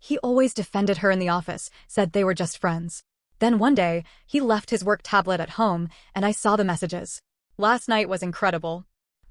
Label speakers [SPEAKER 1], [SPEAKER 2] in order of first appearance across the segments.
[SPEAKER 1] He always defended her in the office, said they were just friends. Then one day, he left his work tablet at home, and I saw the messages. Last night was incredible.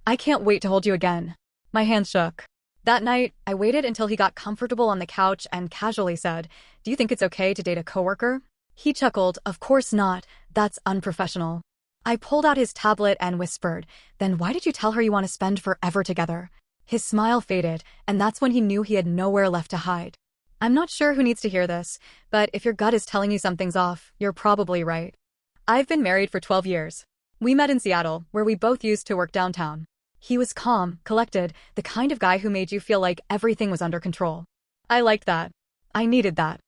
[SPEAKER 1] I can't wait to hold you again. My hand shook. That night, I waited until he got comfortable on the couch and casually said, "Do you think it's okay to date a coworker?" He chuckled, "Of course not, that's unprofessional." I pulled out his tablet and whispered, "Then why did you tell her you want to spend forever together?" His smile faded, and that's when he knew he had nowhere left to hide. I'm not sure who needs to hear this, but if your gut is telling you something's off, you're probably right. I've been married for 12 years. We met in Seattle, where we both used to work downtown. He was calm, collected, the kind of guy who made you feel like everything was under control. I liked that. I needed that.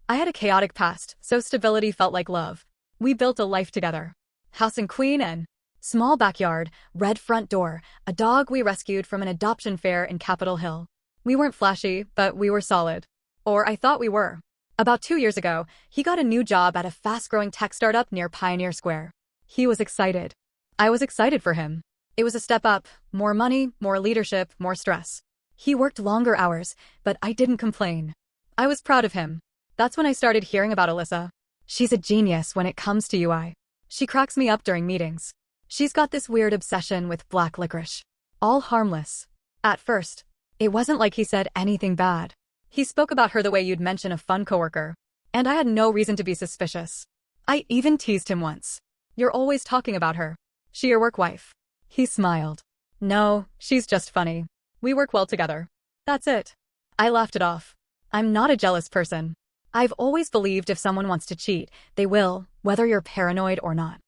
[SPEAKER 1] I had a chaotic past, so stability felt like love. We built a life together. House in Queen and small backyard, red front door, a dog we rescued from an adoption fair in Capitol Hill. We weren't flashy, but we were solid. Or I thought we were. About 2 years ago, he got a new job at a fast-growing tech startup near Pioneer Square. He was excited. I was excited for him. It was a step up, more money, more leadership, more stress. He worked longer hours, but I didn't complain. I was proud of him. That's when I started hearing about Alyssa. She's a genius when it comes to UI. She cracks me up during meetings. She's got this weird obsession with black licorice. All harmless. At first, it wasn't like he said anything bad. He spoke about her the way you'd mention a fun coworker. And I had no reason to be suspicious. I even teased him once. "You're always talking about her. She your work wife?" He smiled. "No, she's just funny. We work well together. That's it." I laughed it off. I'm not a jealous person. I've always believed if someone wants to cheat, they will, whether you're paranoid or not.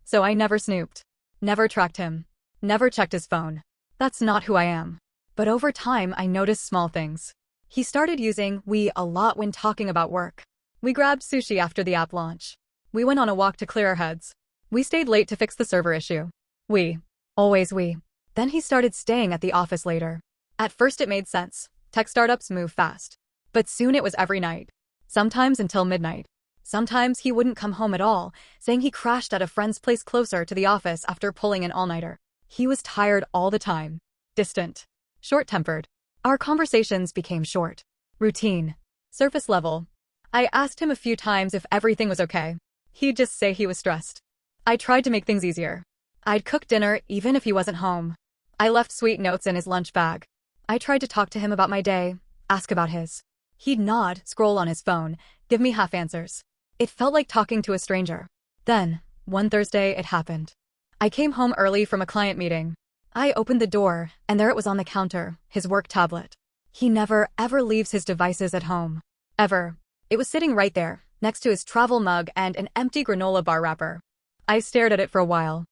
[SPEAKER 1] So I never snooped. Never tracked him. Never checked his phone. That's not who I am. But over time, I noticed small things. He started using "we" a lot when talking about work. We grabbed sushi after the app launch. We went on a walk to clear our heads. We stayed late to fix the server issue. We. Always we. Then he started staying at the office later. At first it made sense. Tech startups move fast. But soon it was every night. Sometimes until midnight. Sometimes he wouldn't come home at all, saying he crashed at a friend's place closer to the office after pulling an all-nighter. He was tired all the time. Distant. Short-tempered. Our conversations became short. Routine. Surface level. I asked him a few times if everything was okay. He'd just say he was stressed. I tried to make things easier. I'd cook dinner even if he wasn't home. I left sweet notes in his lunch bag. I tried to talk to him about my day, ask about his. He'd nod, scroll on his phone, give me half answers. It felt like talking to a stranger. Then, one Thursday, it happened. I came home early from a client meeting. I opened the door, and there it was on the counter, his work tablet. He never, ever leaves his devices at home. Ever. It was sitting right there, next to his travel mug and an empty granola bar wrapper. I stared at it for a while.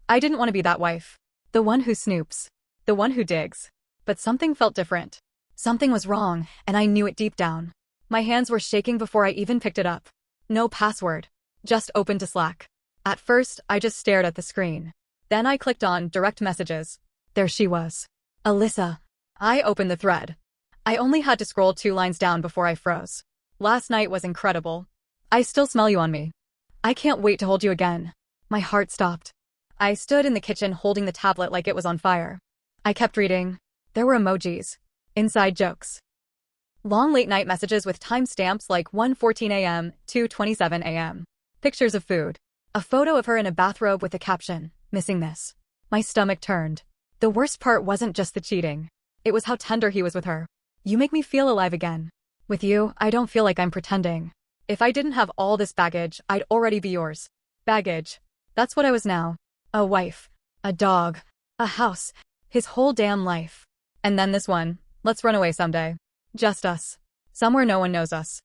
[SPEAKER 1] I didn't want to be that wife. The one who snoops. The one who digs. But something felt different. Something was wrong, and I knew it deep down. My hands were shaking before I even picked it up. No password. Just open to Slack. At first, I just stared at the screen. Then I clicked on direct messages. There she was. Alyssa. I opened the thread. I only had to scroll 2 lines down before I froze. "Last night was incredible. I still smell you on me. I can't wait to hold you again." My heart stopped. I stood in the kitchen holding the tablet like it was on fire. I kept reading. There were emojis. Inside jokes. Long late-night messages with timestamps like 1:14 a.m., 2:27 a.m. Pictures of food. A photo of her in a bathrobe with the caption, "Missing this." My stomach turned. The worst part wasn't just the cheating. It was how tender he was with her. "You make me feel alive again. With you, I don't feel like I'm pretending. If I didn't have all this baggage, I'd already be yours." Baggage. That's what I was now. A wife. A dog. A house. His whole damn life. And then this one. Let's run away someday. Just us. Somewhere no one knows us.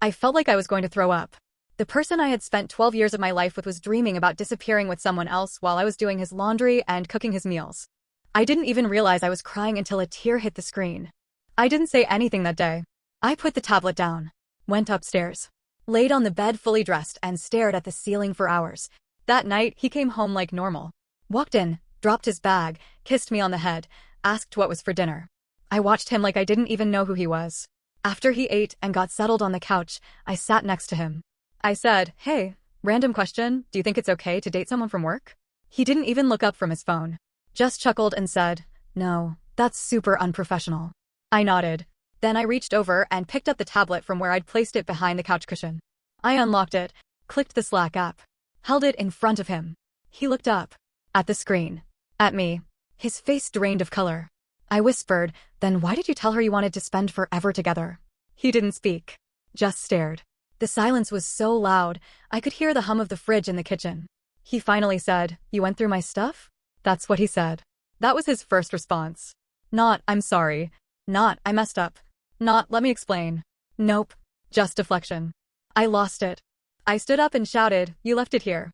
[SPEAKER 1] I felt like I was going to throw up. The person I had spent 12 years of my life with was dreaming about disappearing with someone else while I was doing his laundry and cooking his meals. I didn't even realize I was crying until a tear hit the screen. I didn't say anything that day. I put the tablet down. Went upstairs. Laid on the bed fully dressed and stared at the ceiling for hours. That night, he came home like normal. Walked in, dropped his bag, kissed me on the head, asked what was for dinner. I watched him like I didn't even know who he was. After he ate and got settled on the couch, I sat next to him. I said, "Hey, random question, do you think it's okay to date someone from work?" He didn't even look up from his phone. Just chuckled and said, "No, that's super unprofessional." I nodded. Then I reached over and picked up the tablet from where I'd placed it behind the couch cushion. I unlocked it, clicked the Slack app, held it in front of him. He looked up. At the screen. At me. His face drained of color. I whispered, "Then why did you tell her you wanted to spend forever together?" He didn't speak. Just stared. The silence was so loud, I could hear the hum of the fridge in the kitchen. He finally said, "You went through my stuff?" That's what he said. That was his first response. Not, "I'm sorry." Not, "I messed up." Not, "Let me explain." Nope. Just deflection. I lost it. I stood up and shouted, "You left it here."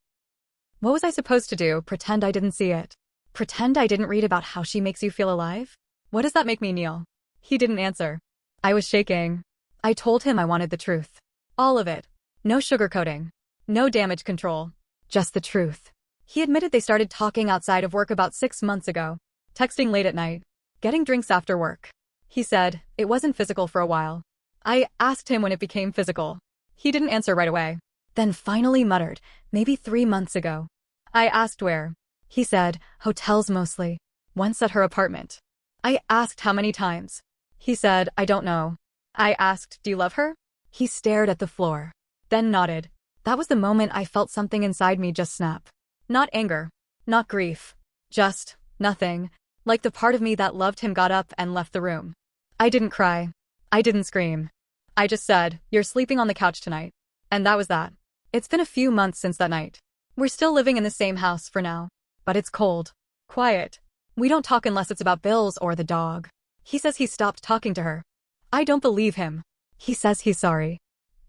[SPEAKER 1] What was I supposed to do? Pretend I didn't see it? Pretend I didn't read about how she makes you feel alive? What does that make me, Neil? He didn't answer. I was shaking. I told him I wanted the truth. All of it. No sugarcoating. No damage control. Just the truth. He admitted they started talking outside of work about 6 months ago. Texting late at night. Getting drinks after work. He said, it wasn't physical for a while. I asked him when it became physical. He didn't answer right away. Then finally muttered, maybe 3 months ago. I asked where. He said, hotels mostly. Once at her apartment. I asked how many times. He said, I don't know. I asked, do you love her? He stared at the floor. Then nodded. That was the moment I felt something inside me just snap. Not anger. Not grief. Just nothing. Like the part of me that loved him got up and left the room. I didn't cry. I didn't scream. I just said, you're sleeping on the couch tonight. And that was that. It's been a few months since that night. We're still living in the same house for now. But it's cold. Quiet. We don't talk unless it's about bills or the dog. He says he stopped talking to her. I don't believe him. He says he's sorry.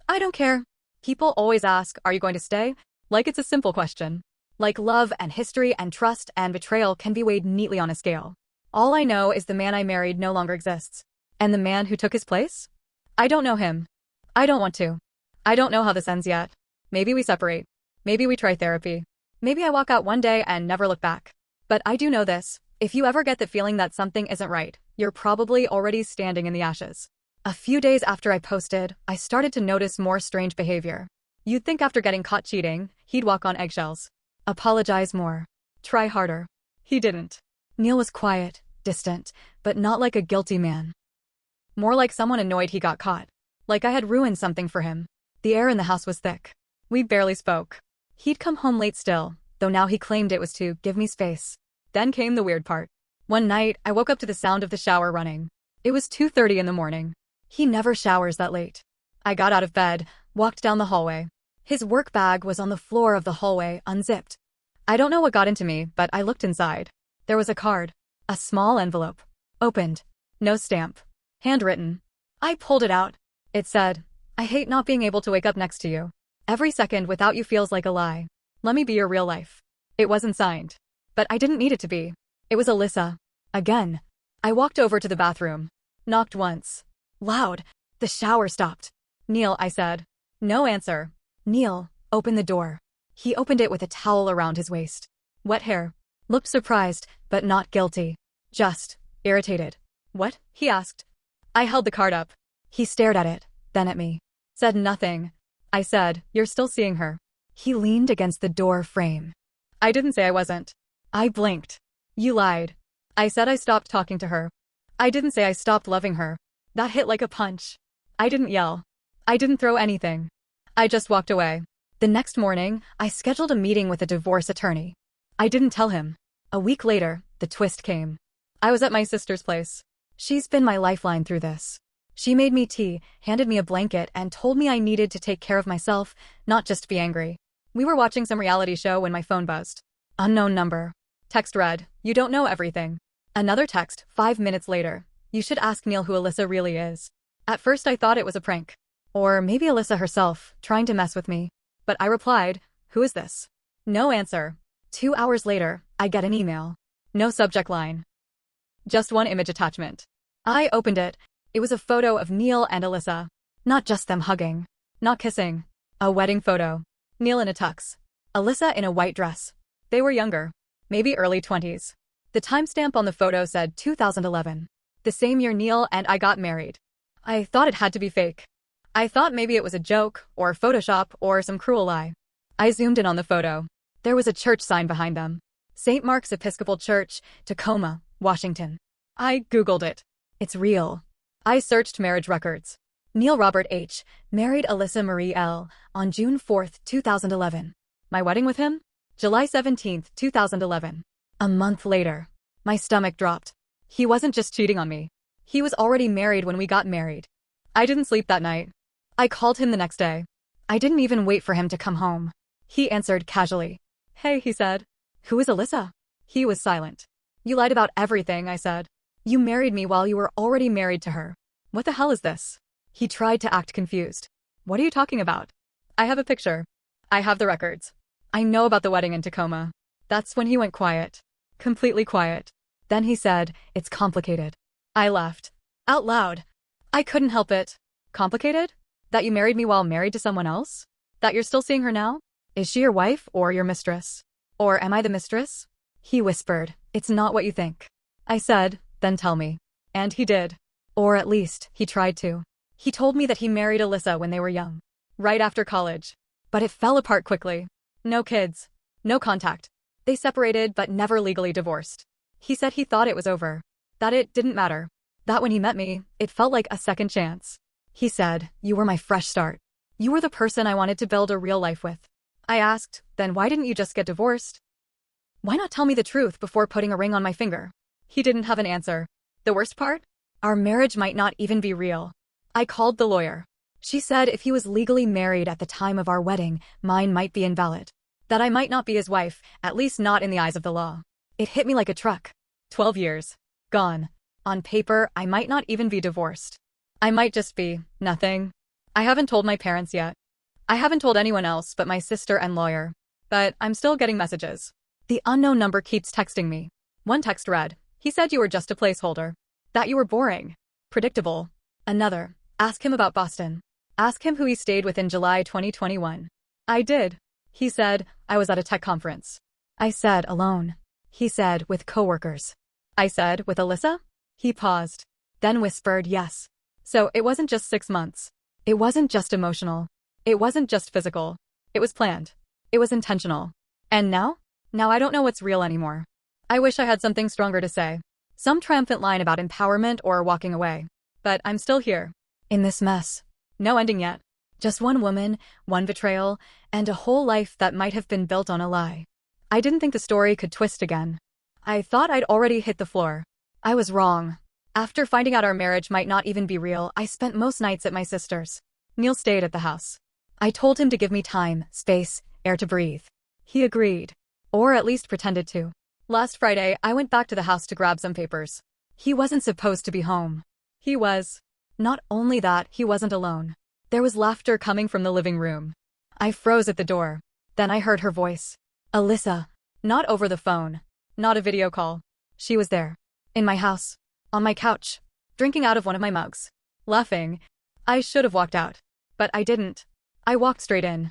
[SPEAKER 1] I don't care. People always ask, are you going to stay? Like it's a simple question. Like love and history and trust and betrayal can be weighed neatly on a scale. All I know is the man I married no longer exists. And the man who took his place? I don't know him. I don't want to. I don't know how this ends yet. Maybe we separate. Maybe we try therapy. Maybe I walk out one day and never look back. But I do know this. If you ever get the feeling that something isn't right, you're probably already standing in the ashes. A few days after I posted, I started to notice more strange behavior. You'd think after getting caught cheating, he'd walk on eggshells. Apologize more. Try harder. He didn't. Neil was quiet, distant, but not like a guilty man. More like someone annoyed he got caught. Like I had ruined something for him. The air in the house was thick. We barely spoke. He'd come home late still, though now he claimed it was to give me space. Then came the weird part. One night, I woke up to the sound of the shower running. It was 2:30 in the morning. He never showers that late. I got out of bed, walked down the hallway. His work bag was on the floor of the hallway, unzipped. I don't know what got into me, but I looked inside. There was a card. A small envelope. Opened. No stamp. Handwritten. I pulled it out. It said, I hate not being able to wake up next to you. Every second without you feels like a lie. Let me be your real life. It wasn't signed. But I didn't need it to be. It was Alyssa. Again. I walked over to the bathroom. Knocked once. Loud. The shower stopped. Neil, I said. No answer. Neil, open the door. He opened it with a towel around his waist. Wet hair. Looked surprised, but not guilty. Just irritated. What? He asked. I held the card up. He stared at it, then at me. Said nothing. I said, you're still seeing her. He leaned against the door frame. I didn't say I wasn't. I blinked. You lied. I said I stopped talking to her. I didn't say I stopped loving her. That hit like a punch. I didn't yell. I didn't throw anything. I just walked away. The next morning, I scheduled a meeting with a divorce attorney. I didn't tell him. A week later, the twist came. I was at my sister's place. She's been my lifeline through this. She made me tea, handed me a blanket, and told me I needed to take care of myself, not just be angry. We were watching some reality show when my phone buzzed. Unknown number. Text read, you don't know everything. Another text, 5 minutes later. You should ask Neil who Alyssa really is. At first I thought it was a prank. Or maybe Alyssa herself, trying to mess with me. But I replied, who is this? No answer. 2 hours later, I get an email. No subject line. Just one image attachment. I opened it. It was a photo of Neil and Alyssa. Not just them hugging. Not kissing. A wedding photo. Neil in a tux. Alyssa in a white dress. They were younger. Maybe early 20s. The timestamp on the photo said 2011. The same year Neil and I got married. I thought it had to be fake. I thought maybe it was a joke, or Photoshop, or some cruel lie. I zoomed in on the photo. There was a church sign behind them. St. Mark's Episcopal Church, Tacoma, Washington. I Googled it. It's real. I searched marriage records. Neil Robert H. married Alyssa Marie L. on June 4, 2011. My wedding with him? July 17, 2011. A month later. My stomach dropped. He wasn't just cheating on me. He was already married when we got married. I didn't sleep that night. I called him the next day. I didn't even wait for him to come home. He answered casually. Hey, he said. Who is Alyssa? He was silent. You lied about everything, I said. You married me while you were already married to her. What the hell is this? He tried to act confused. What are you talking about? I have a picture. I have the records. I know about the wedding in Tacoma. That's when he went quiet. Completely quiet. Then he said, it's complicated. I laughed. Out loud. I couldn't help it. Complicated? That you married me while married to someone else? That you're still seeing her now? Is she your wife or your mistress? Or am I the mistress? He whispered, it's not what you think. I said, then tell me. And he did. Or at least, he tried to. He told me that he married Alyssa when they were young. Right after college. But it fell apart quickly. No kids. No contact. They separated but never legally divorced. He said he thought it was over. That it didn't matter. That when he met me, it felt like a second chance. He said, you were my fresh start. You were the person I wanted to build a real life with. I asked, then why didn't you just get divorced? Why not tell me the truth before putting a ring on my finger? He didn't have an answer. The worst part? Our marriage might not even be real. I called the lawyer. She said if he was legally married at the time of our wedding, mine might be invalid. That I might not be his wife, at least not in the eyes of the law. It hit me like a truck. 12 years. Gone. On paper, I might not even be divorced. I might just be nothing. I haven't told my parents yet. I haven't told anyone else but my sister and lawyer. But I'm still getting messages. The unknown number keeps texting me. One text read, he said you were just a placeholder. That you were boring. Predictable. Another, ask him about Boston. Ask him who he stayed with in July 2021. I did. He said, I was at a tech conference. I said, alone. He said, with coworkers. I said, with Alyssa? He paused. Then whispered, yes. So it wasn't just 6 months. It wasn't just emotional. It wasn't just physical. It was planned. It was intentional. And now? Now I don't know what's real anymore. I wish I had something stronger to say. Some triumphant line about empowerment or walking away. But I'm still here. In this mess. No ending yet. Just one woman, one betrayal, and a whole life that might have been built on a lie. I didn't think the story could twist again. I thought I'd already hit the floor. I was wrong. After finding out our marriage might not even be real, I spent most nights at my sister's. Neil stayed at the house. I told him to give me time, space, air to breathe. He agreed. Or at least pretended to. Last Friday, I went back to the house to grab some papers. He wasn't supposed to be home. He was. Not only that, he wasn't alone. There was laughter coming from the living room. I froze at the door. Then I heard her voice. Alyssa. Not over the phone. Not a video call. She was there. In my house. On my couch. Drinking out of one of my mugs. Laughing. I should have walked out. But I didn't. I walked straight in.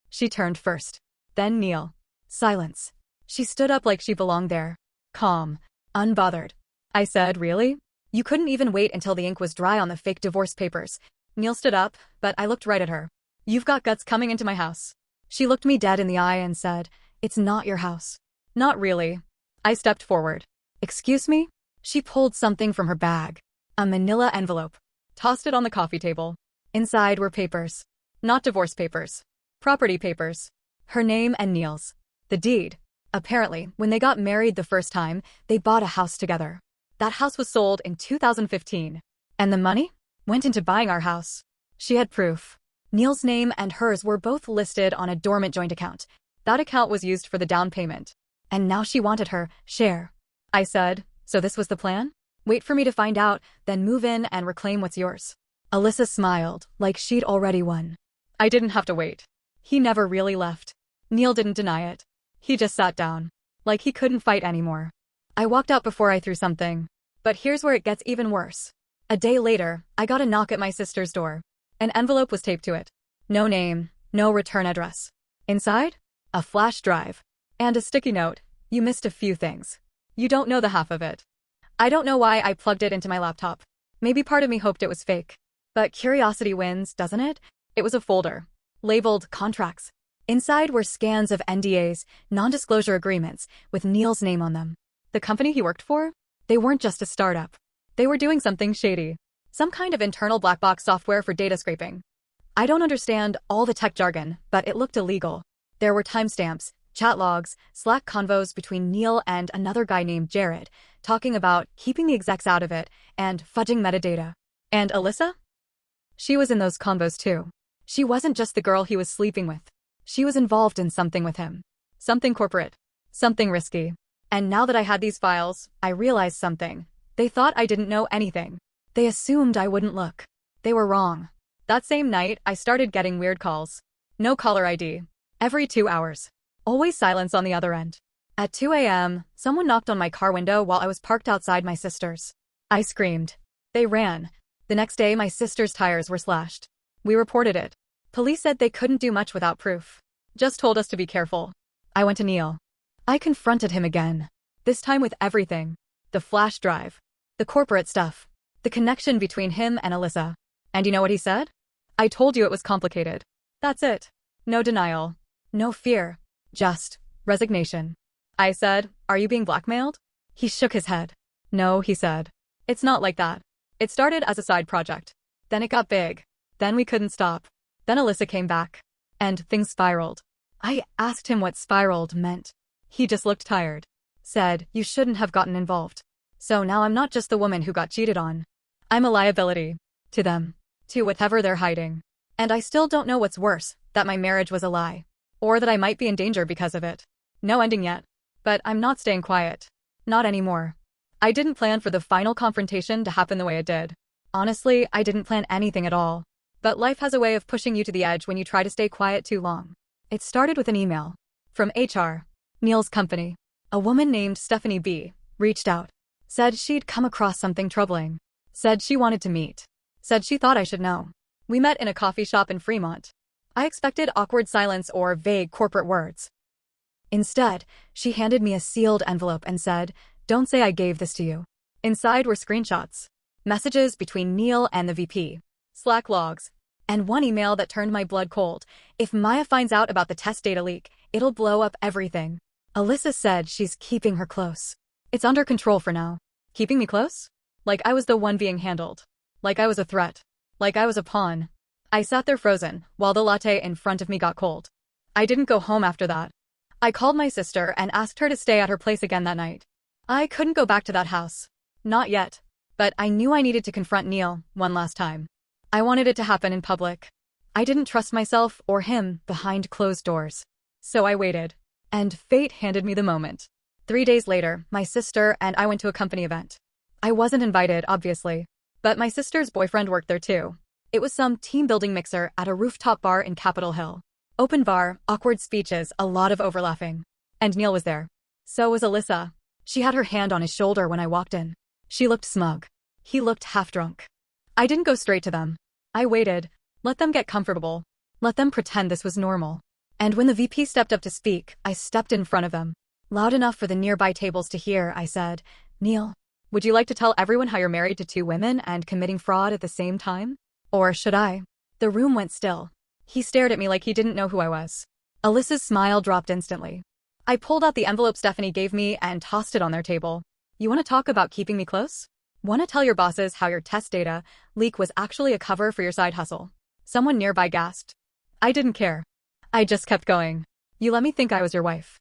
[SPEAKER 1] She turned first. Then Neil. Silence. She stood up like she belonged there. Calm. Unbothered. I said, really? You couldn't even wait until the ink was dry on the fake divorce papers. Neil stood up, but I looked right at her. You've got guts coming into my house. She looked me dead in the eye and said, it's not your house. Not really. I stepped forward. Excuse me? She pulled something from her bag. A manila envelope. Tossed it on the coffee table. Inside were papers. Not divorce papers. Property papers. Her name and Neil's. The deed. Apparently, when they got married the first time, they bought a house together. That house was sold in 2015. And the money? Went into buying our house. She had proof. Neil's name and hers were both listed on a dormant joint account. That account was used for the down payment. And now she wanted her share. I said, so this was the plan? Wait for me to find out, then move in and reclaim what's yours. Alyssa smiled, like she'd already won. I didn't have to wait. He never really left. Neil didn't deny it. He just sat down. Like he couldn't fight anymore. I walked out before I threw something. But here's where it gets even worse. A day later, I got a knock at my sister's door. An envelope was taped to it. No name, no return address. Inside? A flash drive. And a sticky note. You missed a few things. You don't know the half of it. I don't know why I plugged it into my laptop. Maybe part of me hoped it was fake. But curiosity wins, doesn't it? It was a folder. Labeled contracts. Inside were scans of NDAs, non-disclosure agreements, with Neil's name on them. The company he worked for? They weren't just a startup. They were doing something shady. Some kind of internal black box software for data scraping. I don't understand all the tech jargon, but it looked illegal. There were timestamps, chat logs, Slack convos between Neil and another guy named Jared, talking about keeping the execs out of it and fudging metadata. And Alyssa? She was in those convos too. She wasn't just the girl he was sleeping with. She was involved in something with him. Something corporate. Something risky. And now that I had these files, I realized something. They thought I didn't know anything. They assumed I wouldn't look. They were wrong. That same night, I started getting weird calls. No caller ID. Every 2 hours. Always silence on the other end. At 2 a.m., someone knocked on my car window while I was parked outside my sister's. I screamed. They ran. The next day, my sister's tires were slashed. We reported it. Police said they couldn't do much without proof. Just told us to be careful. I went to Neil. I confronted him again. This time with everything. The flash drive. The corporate stuff. The connection between him and Alyssa. And you know what he said? I told you it was complicated. That's it. No denial. No fear. Just resignation. I said, are you being blackmailed? He shook his head. No, he said. It's not like that. It started as a side project. Then it got big. Then we couldn't stop. Then Alyssa came back. And things spiraled. I asked him what spiraled meant. He just looked tired. Said, you shouldn't have gotten involved. So now I'm not just the woman who got cheated on. I'm a liability. To them. To whatever they're hiding. And I still don't know what's worse, that my marriage was a lie. Or that I might be in danger because of it. No ending yet. But I'm not staying quiet. Not anymore. I didn't plan for the final confrontation to happen the way it did. Honestly, I didn't plan anything at all. But life has a way of pushing you to the edge when you try to stay quiet too long. It started with an email. From HR. Neil's company. A woman named Stephanie B. reached out. Said she'd come across something troubling. Said she wanted to meet. Said she thought I should know. We met in a coffee shop in Fremont. I expected awkward silence or vague corporate words. Instead, she handed me a sealed envelope and said, don't say I gave this to you. Inside were screenshots. Messages between Neil and the VP. Slack logs. And one email that turned my blood cold. If Maya finds out about the test data leak, it'll blow up everything. Alyssa said she's keeping her close. It's under control for now. Keeping me close? Like I was the one being handled. Like I was a threat. Like I was a pawn. I sat there frozen, while the latte in front of me got cold. I didn't go home after that. I called my sister and asked her to stay at her place again that night. I couldn't go back to that house. Not yet. But I knew I needed to confront Neil one last time. I wanted it to happen in public. I didn't trust myself or him behind closed doors. So I waited. And fate handed me the moment. 3 days later, my sister and I went to a company event. I wasn't invited, obviously. But my sister's boyfriend worked there too. It was some team-building mixer at a rooftop bar in Capitol Hill. Open bar, awkward speeches, a lot of overlapping. And Neil was there. So was Alyssa. She had her hand on his shoulder when I walked in. She looked smug. He looked half-drunk. I didn't go straight to them. I waited. Let them get comfortable. Let them pretend this was normal. And when the VP stepped up to speak, I stepped in front of them. Loud enough for the nearby tables to hear, I said, Neil, would you like to tell everyone how you're married to 2 women and committing fraud at the same time? Or should I? The room went still. He stared at me like he didn't know who I was. Alyssa's smile dropped instantly. I pulled out the envelope Stephanie gave me and tossed it on their table. You want to talk about keeping me close? Want to tell your bosses how your test data leak was actually a cover for your side hustle? Someone nearby gasped. I didn't care. I just kept going. You let me think I was your wife.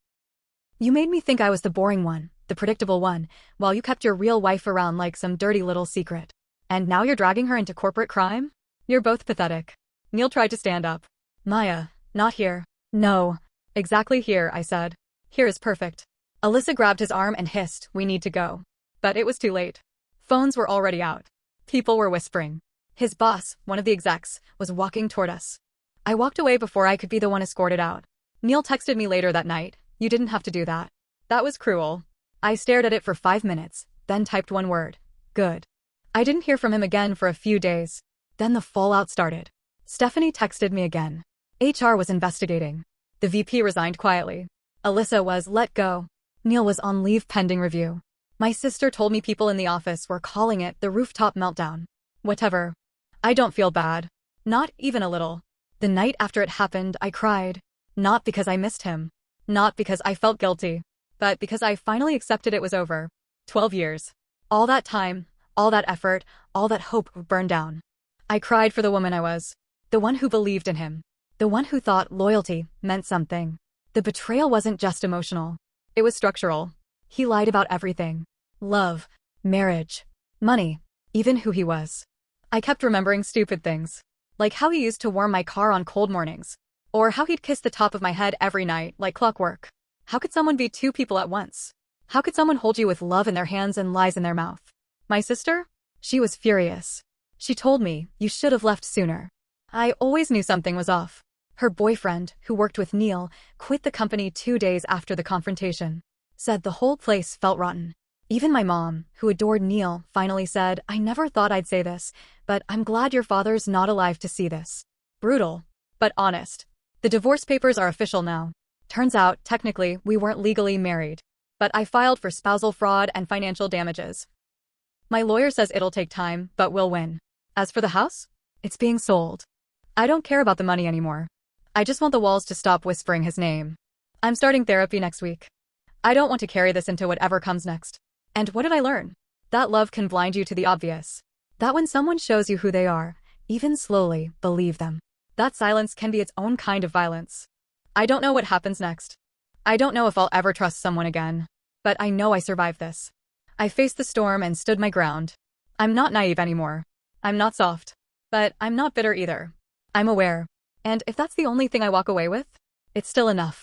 [SPEAKER 1] You made me think I was the boring one, the predictable one, while you kept your real wife around like some dirty little secret. And now you're dragging her into corporate crime? You're both pathetic. Neil tried to stand up. Maya, not here. No. Exactly here, I said. Here is perfect. Alyssa grabbed his arm and hissed, we need to go. But it was too late. Phones were already out. People were whispering. His boss, one of the execs, was walking toward us. I walked away before I could be the one escorted out. Neil texted me later that night, you didn't have to do that. That was cruel. I stared at it for 5 minutes, then typed one word. Good. I didn't hear from him again for a few days. Then the fallout started. Stephanie texted me again. HR was investigating. The VP resigned quietly. Alyssa was let go. Neil was on leave pending review. My sister told me people in the office were calling it the rooftop meltdown. Whatever. I don't feel bad. Not even a little. The night after it happened, I cried. Not because I missed him. Not because I felt guilty. But because I finally accepted it was over. 12 years. All that time, all that effort, all that hope would burn down. I cried for the woman I was. The one who believed in him. The one who thought loyalty meant something. The betrayal wasn't just emotional. It was structural. He lied about everything. Love, marriage, money, even who he was. I kept remembering stupid things. Like how he used to warm my car on cold mornings. Or how he'd kiss the top of my head every night, like clockwork. How could someone be two people at once? How could someone hold you with love in their hands and lies in their mouth? My sister? She was furious. She told me, you should have left sooner. I always knew something was off. Her boyfriend, who worked with Neil, quit the company 2 days after the confrontation. Said the whole place felt rotten. Even my mom, who adored Neil, finally said, I never thought I'd say this, but I'm glad your father's not alive to see this. Brutal, but honest. The divorce papers are official now. Turns out, technically, we weren't legally married. But I filed for spousal fraud and financial damages. My lawyer says it'll take time, but we'll win. As for the house, it's being sold. I don't care about the money anymore. I just want the walls to stop whispering his name. I'm starting therapy next week. I don't want to carry this into whatever comes next. And what did I learn? That love can blind you to the obvious. That when someone shows you who they are, even slowly, believe them. That silence can be its own kind of violence. I don't know what happens next. I don't know if I'll ever trust someone again. But I know I survived this. I faced the storm and stood my ground. I'm not naive anymore. I'm not soft. But I'm not bitter either. I'm aware. And if that's the only thing I walk away with, it's still enough.